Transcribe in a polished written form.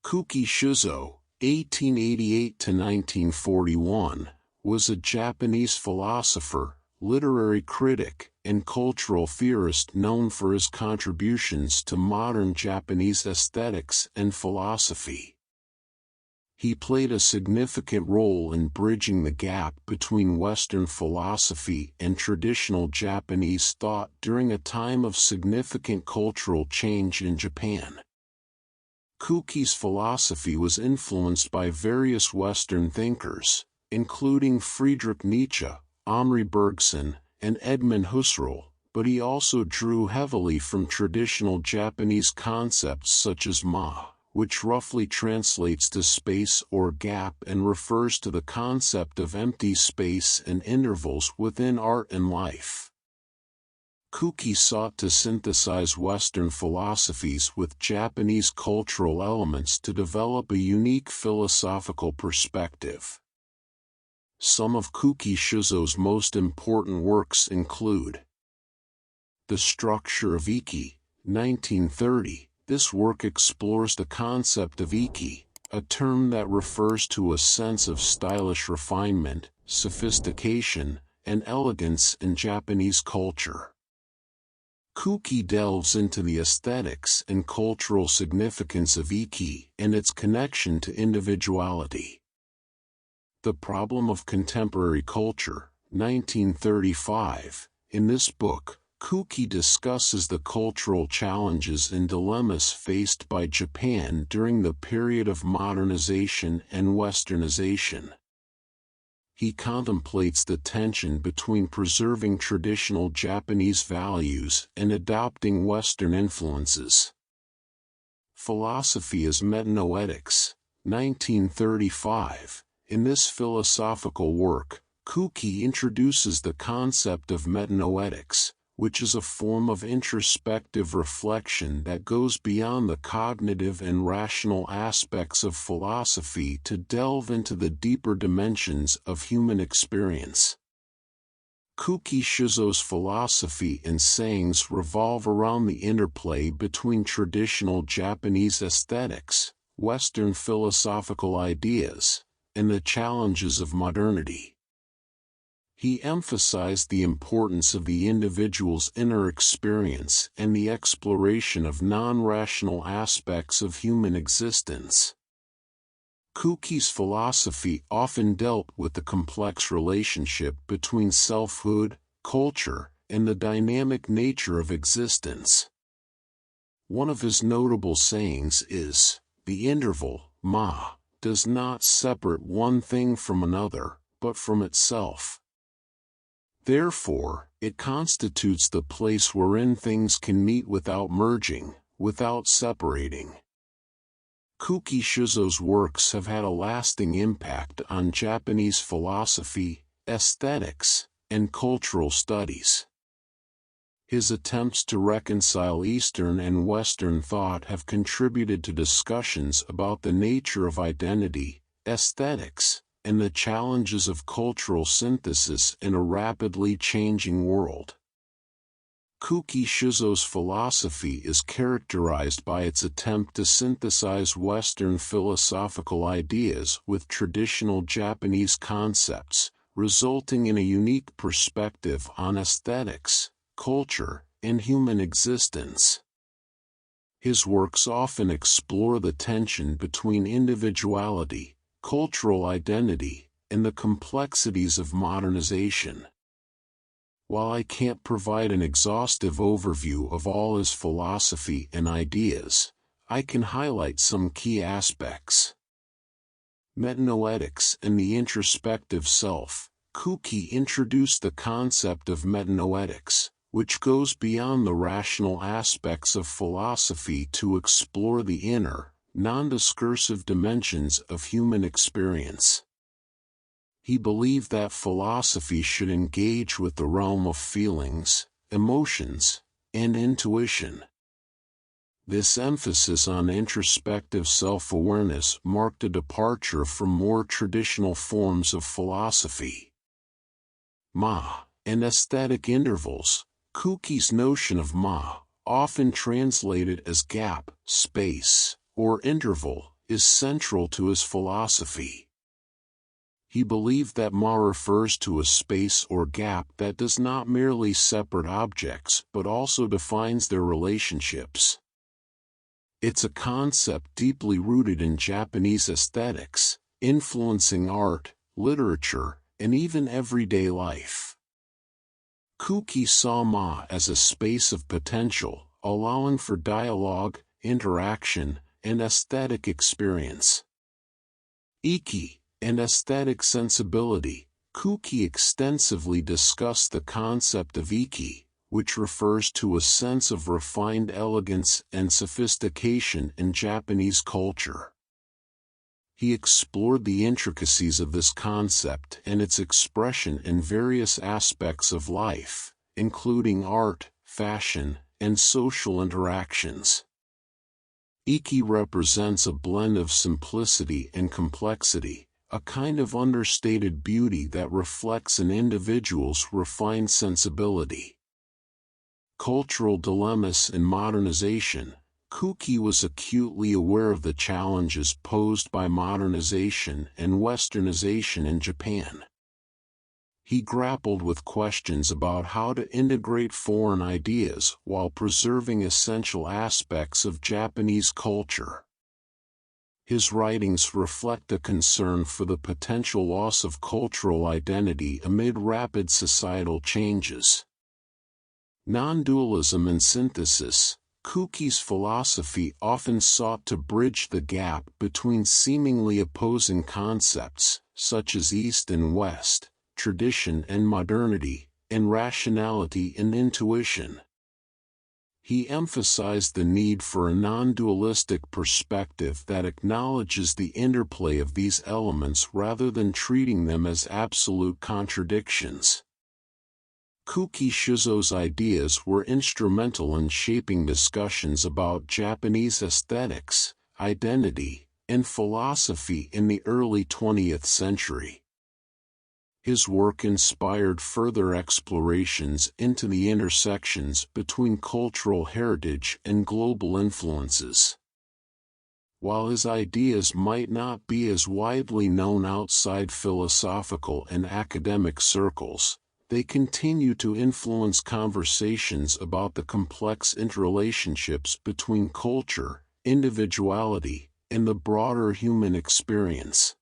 Kuki Shūzō, 1888–1941, was a Japanese philosopher, literary critic, and cultural theorist known for his contributions to modern Japanese aesthetics and philosophy. He played a significant role in bridging the gap between Western philosophy and traditional Japanese thought during a time of significant cultural change in Japan. Kuki's philosophy was influenced by various Western thinkers, including Friedrich Nietzsche, Henri Bergson, and Edmund Husserl, but he also drew heavily from traditional Japanese concepts such as ma, which roughly translates to space or gap and refers to the concept of empty space and intervals within art and life. Kuki sought to synthesize Western philosophies with Japanese cultural elements to develop a unique philosophical perspective. Some of Kuki Shūzō's most important works include The Structure of Iki, 1930. This work explores the concept of Iki, a term that refers to a sense of stylish refinement, sophistication, and elegance in Japanese culture. Kuki delves into the aesthetics and cultural significance of Iki and its connection to individuality. The Problem of Contemporary Culture, 1935. In this book, Kuki discusses the cultural challenges and dilemmas faced by Japan during the period of modernization and westernization. He contemplates the tension between preserving traditional Japanese values and adopting Western influences. Philosophy as Metanoletics, 1935. In this philosophical work, Kuki introduces the concept of metanoletics, which is a form of introspective reflection that goes beyond the cognitive and rational aspects of philosophy to delve into the deeper dimensions of human experience. Kuki Shūzō's philosophy and sayings revolve around the interplay between traditional Japanese aesthetics, Western philosophical ideas, and the challenges of modernity. He emphasized the importance of the individual's inner experience and the exploration of non-rational aspects of human existence. Kuki's philosophy often dealt with the complex relationship between selfhood, culture, and the dynamic nature of existence. One of his notable sayings is, "The interval, ma, does not separate one thing from another, but from itself. Therefore, it constitutes the place wherein things can meet without merging, without separating." Kuki Shūzō's works have had a lasting impact on Japanese philosophy, aesthetics, and cultural studies. His attempts to reconcile Eastern and Western thought have contributed to discussions about the nature of identity, aesthetics, and the challenges of cultural synthesis in a rapidly changing world. Kuki Shūzō's philosophy is characterized by its attempt to synthesize Western philosophical ideas with traditional Japanese concepts, resulting in a unique perspective on aesthetics, culture, and human existence. His works often explore the tension between individuality, cultural identity, and the complexities of modernization. While I can't provide an exhaustive overview of all his philosophy and ideas, I can highlight some key aspects. Metanoletics and the introspective self. Kuki introduced the concept of metanoletics, which goes beyond the rational aspects of philosophy to explore the inner, non-discursive dimensions of human experience. He believed that philosophy should engage with the realm of feelings, emotions, and intuition. This emphasis on introspective self-awareness marked a departure from more traditional forms of philosophy. Ma, and aesthetic intervals. Kuki's notion of ma, often translated as gap, space, or interval, is central to his philosophy. He believed that ma refers to a space or gap that does not merely separate objects but also defines their relationships. It's a concept deeply rooted in Japanese aesthetics, influencing art, literature, and even everyday life. Kuki saw ma as a space of potential, allowing for dialogue, interaction, and aesthetic experience. Iki, and aesthetic sensibility. Kuki extensively discussed the concept of Iki, which refers to a sense of refined elegance and sophistication in Japanese culture. He explored the intricacies of this concept and its expression in various aspects of life, including art, fashion, and social interactions. Iki represents a blend of simplicity and complexity, a kind of understated beauty that reflects an individual's refined sensibility. Cultural dilemmas and modernization. Kuki was acutely aware of the challenges posed by modernization and westernization in Japan. He grappled with questions about how to integrate foreign ideas while preserving essential aspects of Japanese culture. His writings reflect a concern for the potential loss of cultural identity amid rapid societal changes. Non-dualism and synthesis. Kuki's philosophy often sought to bridge the gap between seemingly opposing concepts, such as East and West, tradition and modernity, and rationality and intuition. He emphasized the need for a non-dualistic perspective that acknowledges the interplay of these elements rather than treating them as absolute contradictions. Kuki Shūzō's ideas were instrumental in shaping discussions about Japanese aesthetics, identity, and philosophy in the early 20th century. His work inspired further explorations into the intersections between cultural heritage and global influences. While his ideas might not be as widely known outside philosophical and academic circles, they continue to influence conversations about the complex interrelationships between culture, individuality, and the broader human experience.